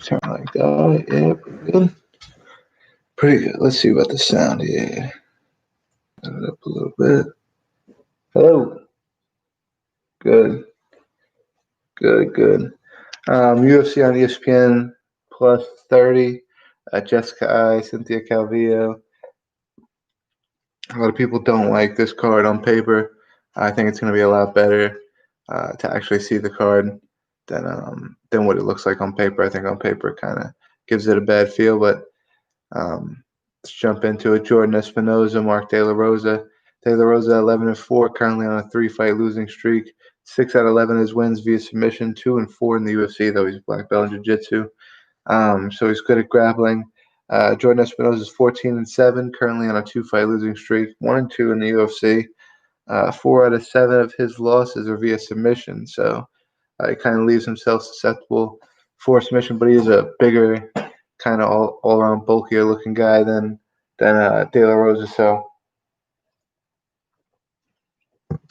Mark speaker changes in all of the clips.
Speaker 1: Turn like that. Yeah, pretty good. Pretty good. Let's see about the sound here. Turn it up a little bit. Hello. Good. Good. Good. UFC on ESPN plus 30. Jessica I, Cynthia Calvillo. A lot of people don't like this card on paper. I think it's going to be a lot better to actually see the card than what it looks like on paper. I think on paper it kind of gives it a bad feel, but let's jump into it. Jordan Espinoza, Mark De La Rosa. De La Rosa 11-4, currently on a 3-fight losing streak. 6 out of 11 his wins via submission. 2-4 in the UFC, though he's black belt in jiu-jitsu. So he's good at grappling. Jordan Espinoza is 14-7, currently on a 2-fight losing streak. 1-2 in the UFC. 4 out of 7 of his losses are via submission. So it kind of leaves himself susceptible for submission, but he is a bigger, kind of all around bulkier looking guy than De La Rosa. So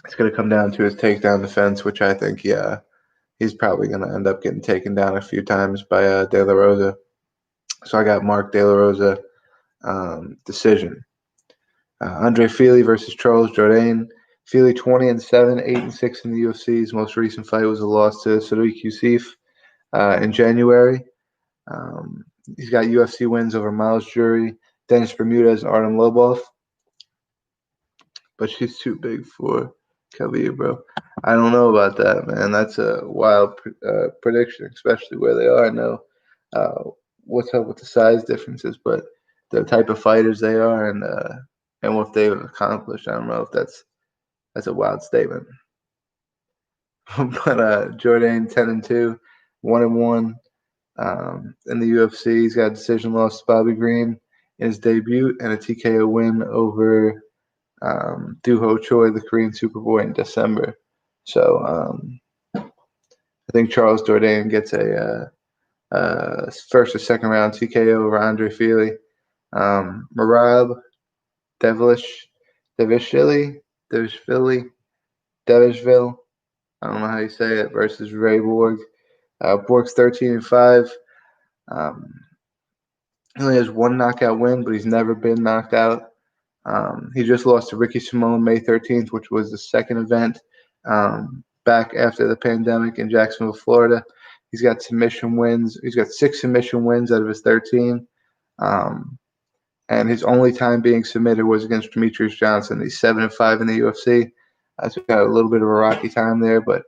Speaker 1: it's going to come down to his takedown defense, which I think, he's probably going to end up getting taken down a few times by De La Rosa. So I got Mark De La Rosa decision. Andre Fili versus Charles Jourdain. Fili 20-7, 8-6 in the UFC. His most recent fight was a loss to Sodiq Yusuff in January. He's got UFC wins over Miles Jury, Dennis Bermudez, and Artem Lobov. But she's too big for Calvillo, bro. I don't know about that, man. That's a wild prediction, especially where they are. I know what's up with the size differences, but the type of fighters they are and what they've accomplished, I don't know if that's a wild statement. But Jourdain 10-2, 1-1 in the UFC. He's got a decision loss to Bobby Green in his debut and a TKO win over Doo Ho Choi, the Korean Superboy, in December. So I think Charles Jourdain gets a first or second round TKO over Andre Fili. Merab Devishvili, I don't know how you say it, versus Ray Borg. Borg's 13-5. He only has one knockout win, but he's never been knocked out. He just lost to Ricky Simone May 13th, which was the second event back after the pandemic in Jacksonville, Florida. He's got submission wins. He's got 6 submission wins out of his 13. And his only time being submitted was against Demetrius Johnson. He's 7-5 in the UFC. So got a little bit of a rocky time there, but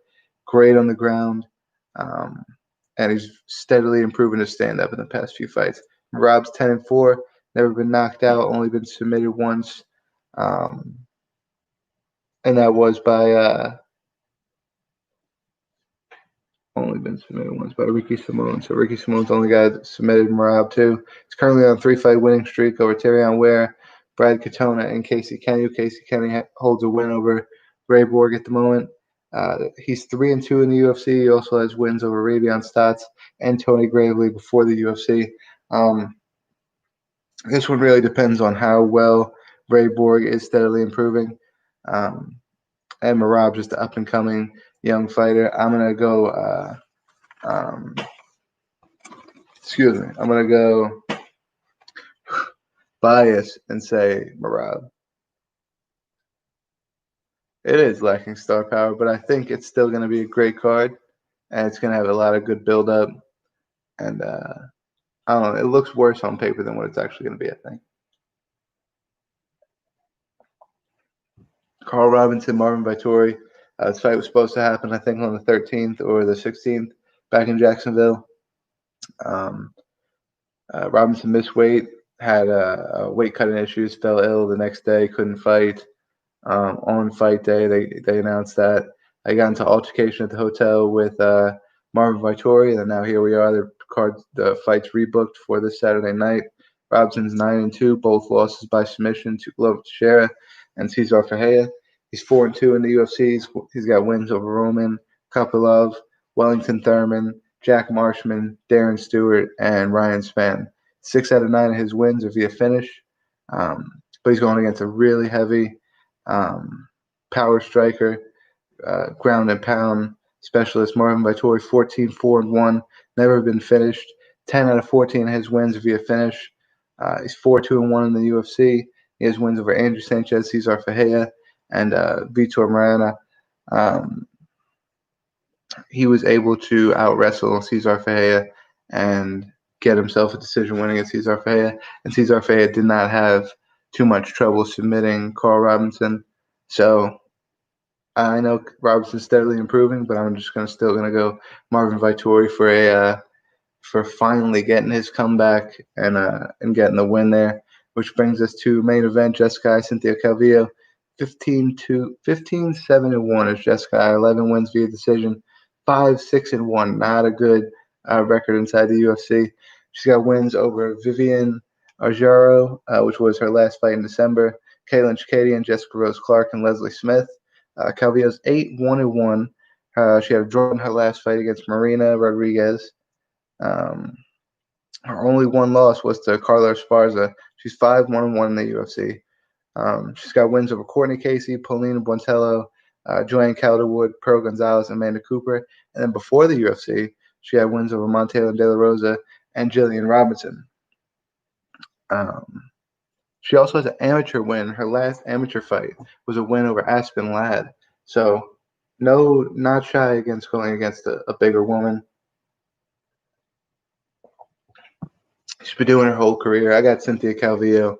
Speaker 1: great on the ground. And he's steadily improving his stand-up in the past few fights. Rob's 10-4, never been knocked out, only been submitted once. And that was by Ricky Simone. So Ricky Simone's the only guy that submitted Merab too. He's currently on a 3-fight winning streak over Tyrion Ware, Brad Katona, and Casey Kenny. Casey Kenny holds a win over Ray Borg at the moment. He's 3-2 in the UFC. He also has wins over Ravion Stotts and Tony Gravely before the UFC. This one really depends on how well Ray Borg is steadily improving. And Merab, just an up-and-coming young fighter. I'm going to go I'm going to go bias and say Merab. It is lacking star power, but I think it's still going to be a great card, and it's going to have a lot of good build-up. And I don't know, it looks worse on paper than what it's actually going to be, I think. Carl Robinson, Marvin Vittori. This fight was supposed to happen, I think, on the 13th or the 16th back in Jacksonville. Robinson missed weight, had weight cutting issues, fell ill the next day, couldn't fight. On fight day, they announced that. I got into altercation at the hotel with Marvin Vittori, and now here we are. The fight's rebooked for this Saturday night. Robinson's 9-2, both losses by submission to Glover Teixeira and Cesar Ferreira. He's 4-2 in the UFC. He's got wins over Roman Kopylov, Wellington Thurman, Jack Marshman, Darren Stewart, and Ryan Spann. 6 out of 9 of his wins are via finish, but he's going against a really heavy power striker, ground and pound specialist. Marvin Vittori, 14-4-1, never been finished. 10 out of 14 of his wins via finish. He's 4-2-1 in the UFC. He has wins over Andrew Sanchez, Cesar Ferreira, and Vitor Morena. He was able to out-wrestle Cesar Ferreira and get himself a decision win against Cesar Ferreira. And Cesar Ferreira did not have too much trouble submitting Carl Robinson. So I know Robinson's steadily improving, but I'm just still gonna go Marvin Vettori for finally getting his comeback and getting the win there, which brings us to main event. Jessica Cynthia Calvillo, 15-7-1 is Jessica. 11 wins via decision, 5-6-1. Not a good record inside the UFC. She's got wins over Vivian Arjaro, which was her last fight in December, Kaylin Chikadian, Jessica Rose Clark, and Leslie Smith. Calvillo's 8-1-1. She had a draw in her last fight against Marina Rodriguez. Her only one loss was to Carla Esparza. She's 5-1-1 in the UFC. She's got wins over Courtney Casey, Paulina Bontello, Joanne Calderwood, Pearl Gonzalez, and Amanda Cooper. And then before the UFC, she had wins over Montana De La Rosa and Jillian Robinson. She also has an amateur win. Her last amateur fight was a win over Aspen Ladd. So, no, not shy against going against a bigger woman. She's been doing her whole career. I got Cynthia Calvillo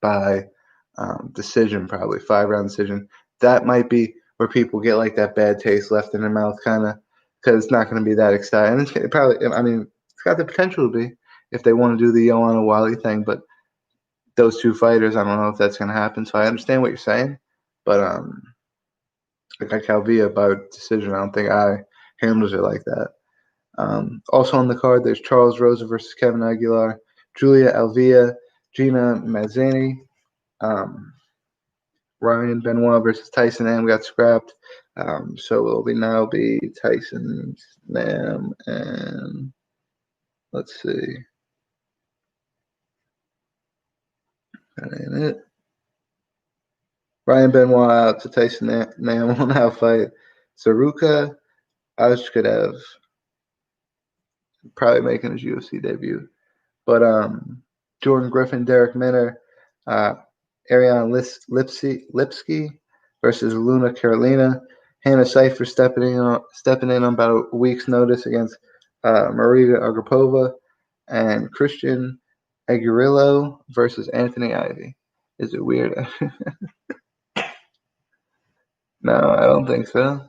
Speaker 1: by decision, probably 5-round decision. That might be where people get like that bad taste left in their mouth, kind of, because it's not going to be that exciting. It's probably, I mean, it's got the potential to be if they want to do the Joanna Wally thing, but those two fighters, I don't know if that's going to happen. So I understand what you're saying, but I got Calvillo by decision. I don't think handles it like that. Also on the card, there's Charles Rosa versus Kevin Aguilar, Julia Alvia, Gina Mazzani, Ryan Benoit versus Tyson Nam got scrapped. So it'll now be Tyson Nam and let's see. That ain't it. Ryan Benoit out to Tyson Nam will now fight Saruka Ashkadev, probably making his UFC debut. But Jordan Griffin, Derek Minner, Ariane Lipsky versus Luna Carolina. Hannah Cipher stepping in on about a week's notice against Maria Agapova, and Christian Aguirillo versus Anthony Ivy. Is it weird? No, I don't think so.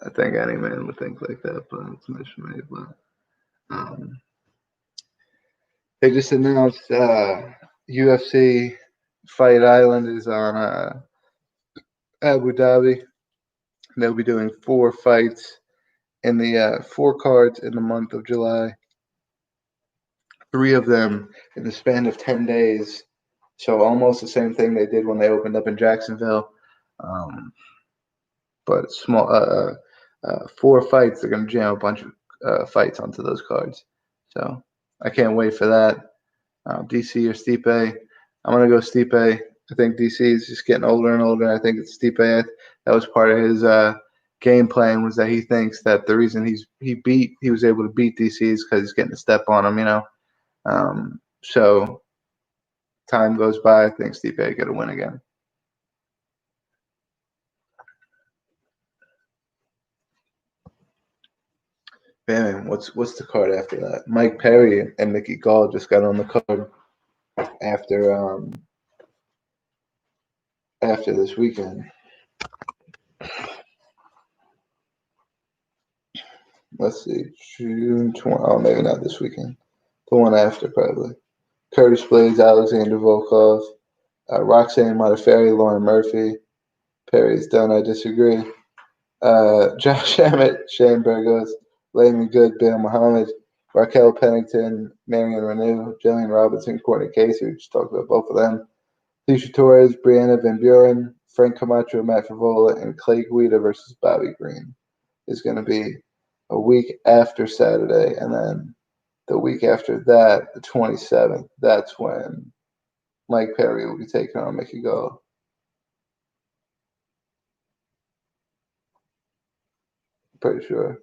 Speaker 1: I think any man would think like that, but it's mismade. But they just announced UFC Fight Island is on Abu Dhabi. They'll be doing 4 fights in the 4 cards in the month of July. 3 of them in the span of 10 days. So almost the same thing they did when they opened up in Jacksonville. But small 4 fights. They're going to jam a bunch of fights onto those cards. So I can't wait for that. DC or Stipe. I'm going to go Stipe. I think DC is just getting older and older. I think it's Stipe. That was part of his game plan, was that he thinks that the reason he was able to beat DC is because he's getting a step on him, you know. So time goes by. I think Stipe get a win again. Man, what's the card after that? Mike Perry and Mickey Gall just got on the card after this weekend. Let's see, June 20. Oh, maybe not this weekend. The one after, probably. Curtis Blades, Alexander Volkov, Roxanne Modafferi, Lauren Murphy. Perry's done. I disagree. Josh Emmett, Shane Burgos, Layman Good, Bill Muhammad, Raquel Pennington, Marion Renew, Jillian Robinson, Courtney Casey. We just talked about both of them. Alicia Torres, Brianna Van Buren, Frank Camacho, Matt Favola, and Clay Guida versus Bobby Green is going to be a week after Saturday. And then the week after that, the 27th, that's when Mike Perry will be taking on Mickey Gall. Pretty sure.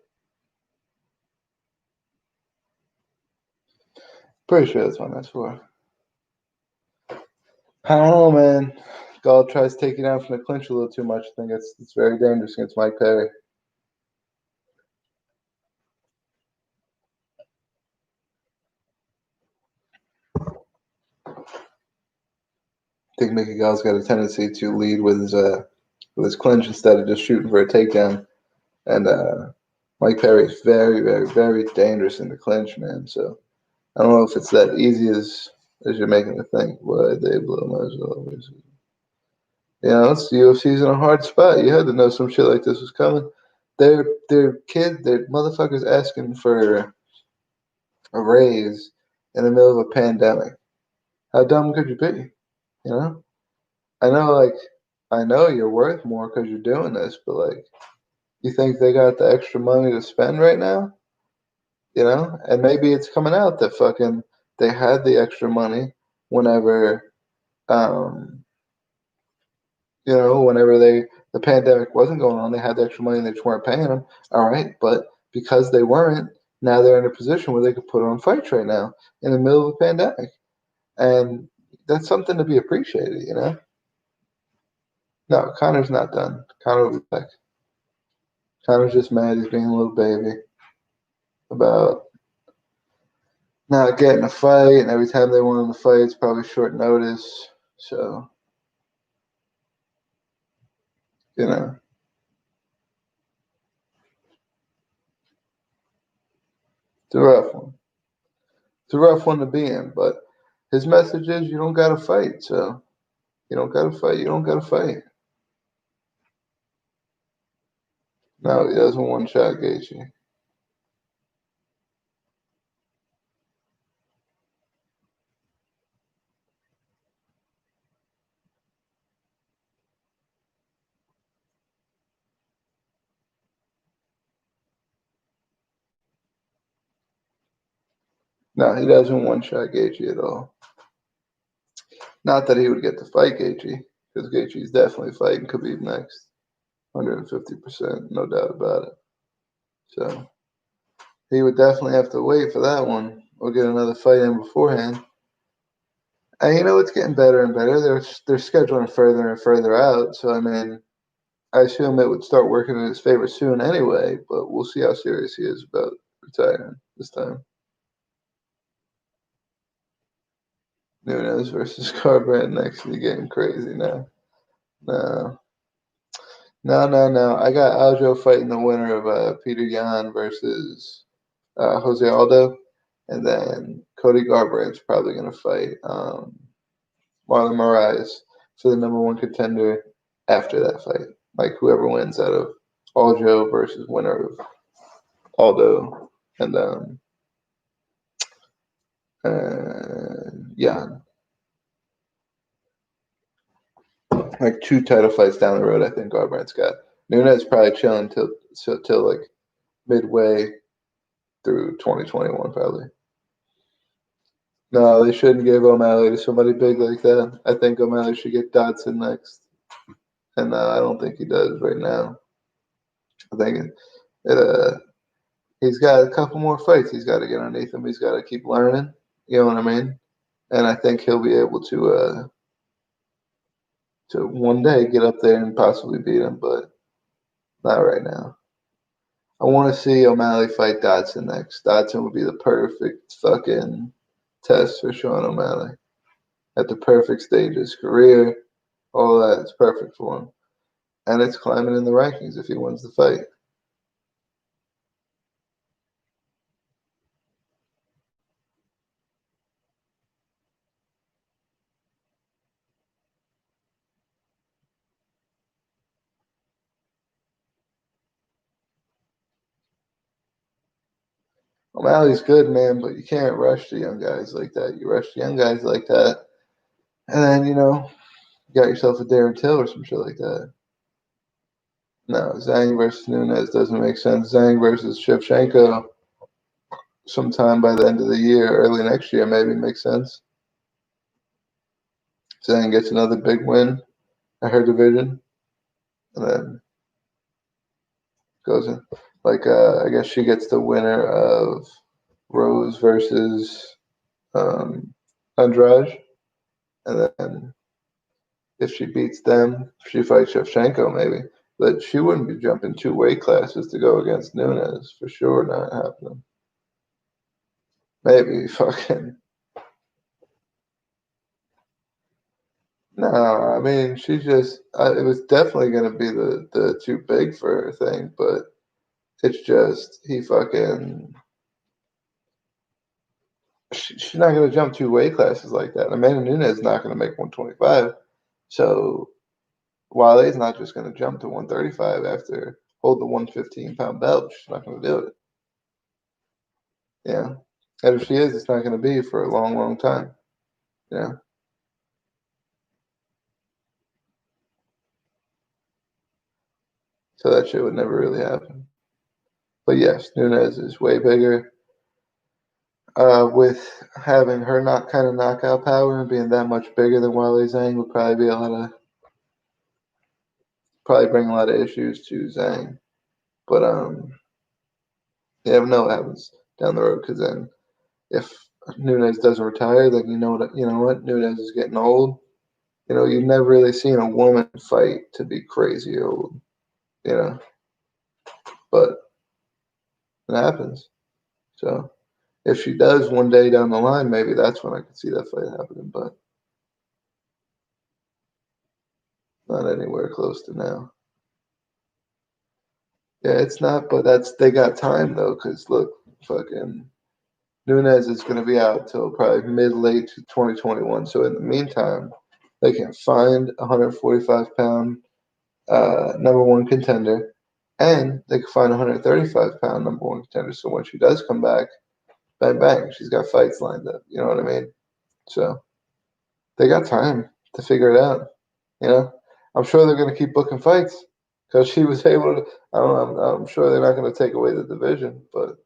Speaker 1: Pretty sure that's what that's for. I don't know, man. Gall tries taking down from the clinch a little too much. I think it's very dangerous against Mike Perry. I think Mickey Gall's got a tendency to lead with his clinch instead of just shooting for a takedown. And Mike Perry's very, very, very dangerous in the clinch, man. So I don't know if it's that easy as you're making it think. Why they blow my. It's the UFC's in a hard spot. You had to know some shit like this was coming. Their motherfuckers asking for a raise in the middle of a pandemic. How dumb could you be? You know, I know, I know you're worth more because you're doing this, but you think they got the extra money to spend right now? And maybe it's coming out that fucking they had the extra money whenever, um, whenever the pandemic wasn't going on, they had the extra money and they just weren't paying them. All right, but because they weren't, now they're in a position where they could put on fights right now in the middle of a pandemic, and that's something to be appreciated. No, Connor's not done. Connor will be back. Connor's just mad he's being a little baby about not getting a fight, and every time they want him to fight, it's probably short notice. So, you know, it's a rough one. It's a rough one to be in, but his message is you don't got to fight. So, you don't got to fight. You don't got to fight. No, he doesn't one shot Gaethje. No, he doesn't one shot Gaethje at all. Not that he would get to fight Gaethje, because Gaethje's definitely fighting Khabib next. 150%, no doubt about it. So he would definitely have to wait for that one or get another fight in beforehand. And it's getting better and better. They're scheduling further and further out. So I mean, I assume it would start working in his favor soon anyway. But we'll see how serious he is about retiring this time. Nunes versus Garbrandt next. You're getting crazy now. No, no. I got Aljo fighting the winner of Peter Yan versus Jose Aldo, and then Cody Garbrandt's probably going to fight Marlon Moraes for the number one contender after that fight. Like whoever wins out of Aljo versus winner of Aldo and Yan. Like two title fights down the road, I think Garbrandt's got. Nunes probably chilling till like midway through 2021, probably. No, they shouldn't give O'Malley to somebody big like that. I think O'Malley should get Dodson next, and I don't think he does right now. I think he's got a couple more fights. He's got to get underneath him. He's got to keep learning. You know what I mean? And I think he'll be able to one day get up there and possibly beat him, but not right now. I want to see O'Malley fight Dodson next. Dodson would be the perfect fucking test for Sean O'Malley at the perfect stage of his career. All that is perfect for him. And it's climbing in the rankings if he wins the fight. O'Malley's good, man, but you can't rush the young guys like that. You rush the young guys like that, and then, you got yourself a Darren Till or some shit like that. No, Zhang versus Nunes doesn't make sense. Zhang versus Shevchenko sometime by the end of the year, early next year, maybe makes sense. Zhang gets another big win at her division, and then goes in. I guess she gets the winner of Rose versus Andrade, and then if she beats them, she fights Shevchenko maybe. But she wouldn't be jumping 2 weight classes to go against Nunes. For sure not happening. Maybe fucking. No, I mean, she just. It was definitely going to be the too big for her thing, but it's just. He fucking. She's not going to jump 2 weight classes like that. Amanda Nunes is not going to make 125. So Wiley's not just going to jump to 135 after hold the 115-pound belt. She's not going to do it. Yeah. And if she is, it's not going to be for a long, long time. Yeah. So that shit would never really happen. But yes, Nunes is way bigger. With having her not kind of knockout power and being that much bigger than Wiley Zhang would probably be probably bring a lot of issues to Zhang. But you never know what happens down the road because then if Nunes doesn't retire, then you know what Nunes is getting old. You've never really seen a woman fight to be crazy old, but it happens. So if she does one day down the line, maybe that's when I could see that fight happening, but not anywhere close to now. Yeah, it's not, but they got time though, because look, fucking Nunes is going to be out till probably mid-late 2021. So in the meantime, they can find a 145-pound number one contender, and they can find a 135-pound number one contender. So when she does come back, bang bang, she's got fights lined up. You know what I mean? So they got time to figure it out. I'm sure they're going to keep booking fights because she was able to. I don't know. I'm sure they're not going to take away the division, but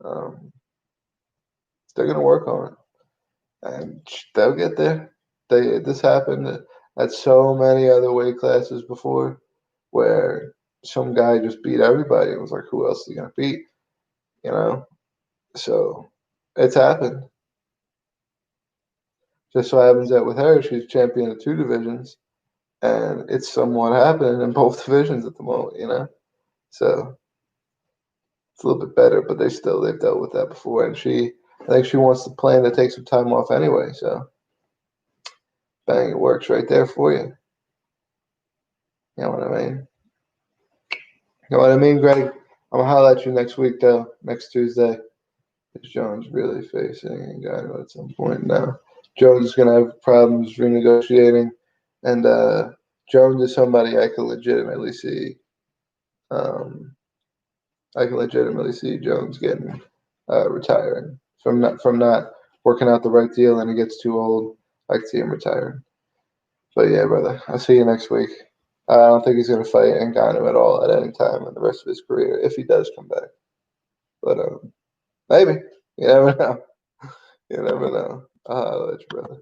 Speaker 1: um, they're going to work on it, and they'll get there. This happened at so many other weight classes before, where some guy just beat everybody. It was like, who else is he going to beat? You know. So it's happened. Just so happens that with her, she's champion of 2 divisions, and it's somewhat happening in both divisions at the moment. So it's a little bit better, but they've dealt with that before, and I think she wants to plan to take some time off anyway. So bang, it works right there for you. You know what I mean? You know what I mean, Greg? I'm gonna holler at you next week though, next Tuesday. Because Jones really facing Ngannou at some point now. Jones is gonna have problems renegotiating, and Jones is somebody I can legitimately see. I can legitimately see Jones getting retiring from not working out the right deal, and he gets too old. I can see him retiring. But yeah, brother, I'll see you next week. I don't think he's gonna fight Ngannou at all at any time in the rest of his career if he does come back. But maybe you never know. You never know. I'll let you, brother.